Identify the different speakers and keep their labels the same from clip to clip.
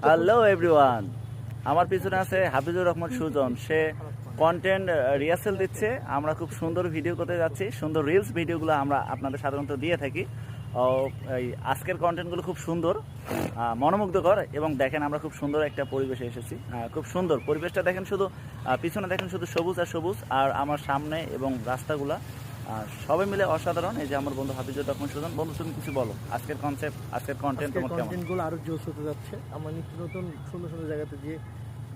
Speaker 1: Hello everyone, আমার পিছনে আছে হাফিজুর রহমান সুজন। সে কন্টেন্ট রিহার্সেল দিচ্ছে। আমরা খুব সুন্দর ভিডিও করতে যাচ্ছি, সুন্দর রিলস ভিডিওগুলো আমরা আপনাদের সাধারণত দিয়ে থাকি। এই আজকের কন্টেন্টগুলো খুব সুন্দর, মনোমুগ্ধকর, এবং দেখেন আমরা খুব সুন্দর একটা পরিবেশে এসেছি। খুব সুন্দর পরিবেশটা দেখেন, শুধু পিছনে দেখেন শুধু সবুজ আর সবুজ, আর আমার সামনে এবং রাস্তাগুলা সবাই মিলে অসাধারণ। এই যে আমার বন্ধু হাফিজুর রহমান সুজন। বন্ধু, তুমি কিছু বলো, আজকের কনসেপ্ট, আজকের কন্টেন্ট তোমার কেমন?
Speaker 2: কন্টেন্টগুলো আরো জোশ হতে যাচ্ছে। আমরা নিত্য নতুন সুন্দর সুন্দর জায়গাতে যে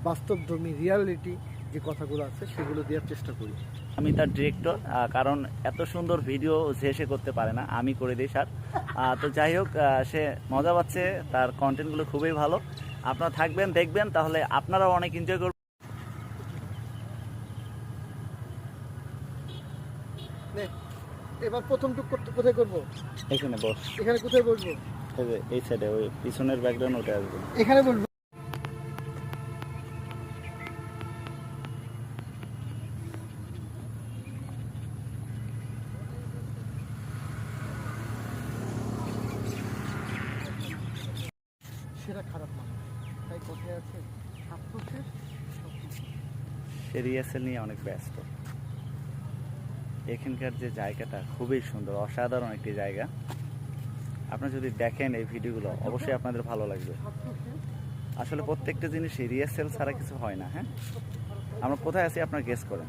Speaker 2: বাস্তবধর্মী রিয়ালিটি যে কথাগুলো আছে সেগুলো দেওয়ার চেষ্টা করি।
Speaker 1: আমি তার ডিরেক্টর, কারণ এত সুন্দর ভিডিও যে সে করতে পারে না, আমি করে দিই স্যার। তো যাই হোক, সে মজা পাচ্ছে, তার কন্টেন্টগুলো খুবই ভালো। আপনারা থাকবেন, দেখবেন, তাহলে আপনারাও অনেক এনজয় করবেন।
Speaker 2: এবার প্রথম টুক কোথায় করবো?
Speaker 1: এখানে বস,
Speaker 2: এখানে কোথায় বসবো?
Speaker 1: এই সাইডে, ওই পিছনের ব্যাকগ্রাউন্ড ওটা আসবে।
Speaker 2: এখানে বলবো। সেটা খারাপ মানুষ, তাই কোথায় আছে
Speaker 1: সে রিহার্সেল নিয়ে অনেক ব্যস্ত। এখানকার যে জায়গাটা খুবই সুন্দর, অসাধারণ একটি জায়গা। আপনারা যদি দেখেন এই ভিডিওগুলো, অবশ্যই আপনাদের ভালো লাগবে। আসলে প্রত্যেকটা জিনিসই রিহার্সেল ছাড়া কিছু হয় না। হ্যাঁ, আমরা কোথায় আছি আপনারা গেস করেন।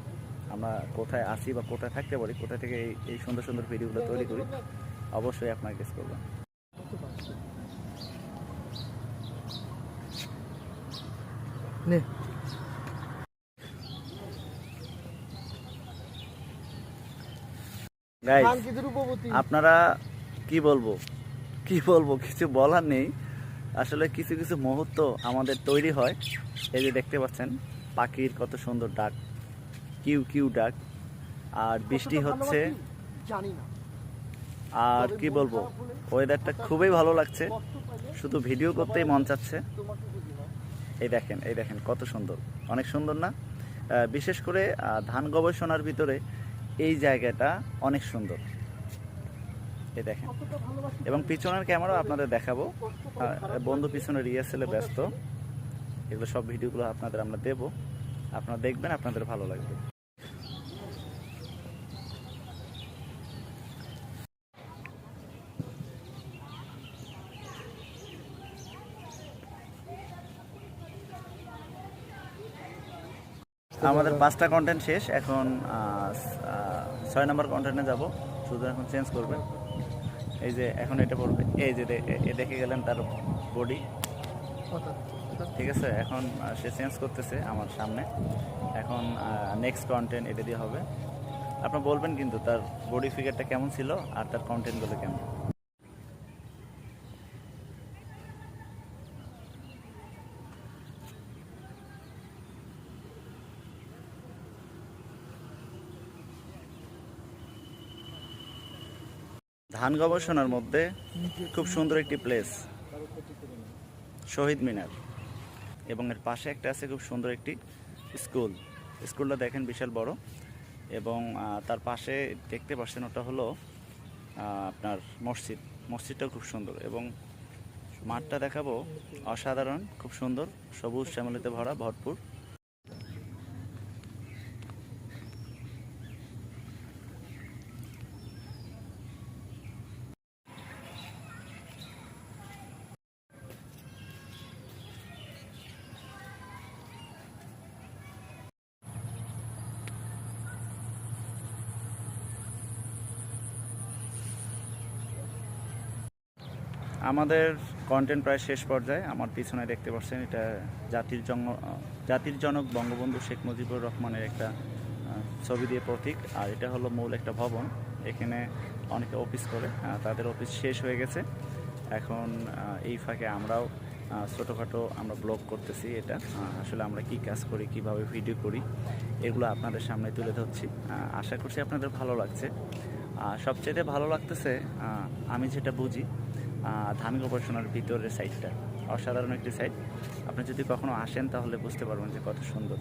Speaker 1: আমরা কোথায় আছি বা কোথায় থাকতে পারি, কোথা থেকে এই সুন্দর সুন্দর ভিডিওগুলো তৈরি করি, অবশ্যই আপনারা গেস করবেন।
Speaker 2: নে
Speaker 1: গাইস, আপনারা কি বলবো কিছু বলার নেই। আসলে কিছু কিছু মুহূর্ত আমাদের তৈরি হয়। এই যে দেখতে পাচ্ছেন পাখির কত সুন্দর ডাক, কিউ কিউ ডাক, আর বৃষ্টি হচ্ছে।
Speaker 2: জানি না,
Speaker 1: আর কি বলবো, ওয়েদারটা খুবই ভালো লাগছে, শুধু ভিডিও করতেই মন চাচ্ছে। এই দেখেন কত সুন্দর, অনেক সুন্দর না? বিশেষ করে ধান গবেষণার ভিতরে এই জায়গাটা অনেক সুন্দর। এই দেখেন, এবং পিছনের ক্যামেরাও আপনাদের দেখাবো। বন্ধু পিছনে রিহার্সেলে ব্যস্ত। এগুলো সব ভিডিওগুলো আপনাদের আমরা দেব, আপনারা দেখবেন, আপনাদের ভালো লাগবে। আমাদের 5টা কন্টেন্ট শেষ, এখন 6 নম্বর কন্টেন্টে যাব। শুধু এখন চেঞ্জ করবে। এই যে এখন এটা পড়বে, এই যে দেখে গেলেন তার বডি। ঠিক আছে, এখন সে চেঞ্জ করতেছে আমার সামনে। এখন নেক্সট কন্টেন্ট এটা দিয়ে হবে। আপনারা বলবেন কিন্তু তার বডি ফিগারটা কেমন ছিল আর তার কন্টেন্টগুলো কেমন। ধান গবেষণার মধ্যে খুব সুন্দর একটি প্লেস, শহীদ মিনার, এবং এর পাশে একটা আছে খুব সুন্দর একটি স্কুল। স্কুলটা দেখেন বিশাল বড়, এবং তার পাশে দেখতে পাচ্ছেন ওটা হলো আপনার মসজিদটাও খুব সুন্দর, এবং মাঠটা দেখাবো অসাধারণ, খুব সুন্দর, সবুজ শ্যামলিতে ভরা, ভরপুর। আমাদের কন্টেন্ট প্রায় শেষ পর্যায়ে। আমার পিছনে দেখতে পাচ্ছেন এটা জাতির জনক বঙ্গবন্ধু শেখ মুজিবুর রহমানের একটা ছবি দিয়ে প্রতীক। আর এটা হলো মূল একটা ভবন, এখানে অনেকে অফিস করে, তাদের অফিস শেষ হয়ে গেছে। এখন এই ফাঁকে আমরাও ছোটোখাটো আমরা ব্লগ করতেছি। এটা আসলে আমরা কি কাজ করি, কিভাবে ভিডিও করি, এগুলো আপনাদের সামনে তুলে ধরছি। আশা করছি আপনাদের ভালো লাগছে। সবচেয়ে ভালো লাগতেছে আমি যেটা বুঝি, ধান গবেষণার ভিতরের সাইডটা অসাধারণ একটি সাইড। আপনি যদি কখনো আসেন তাহলে বুঝতে পারবেন যে কত সুন্দর।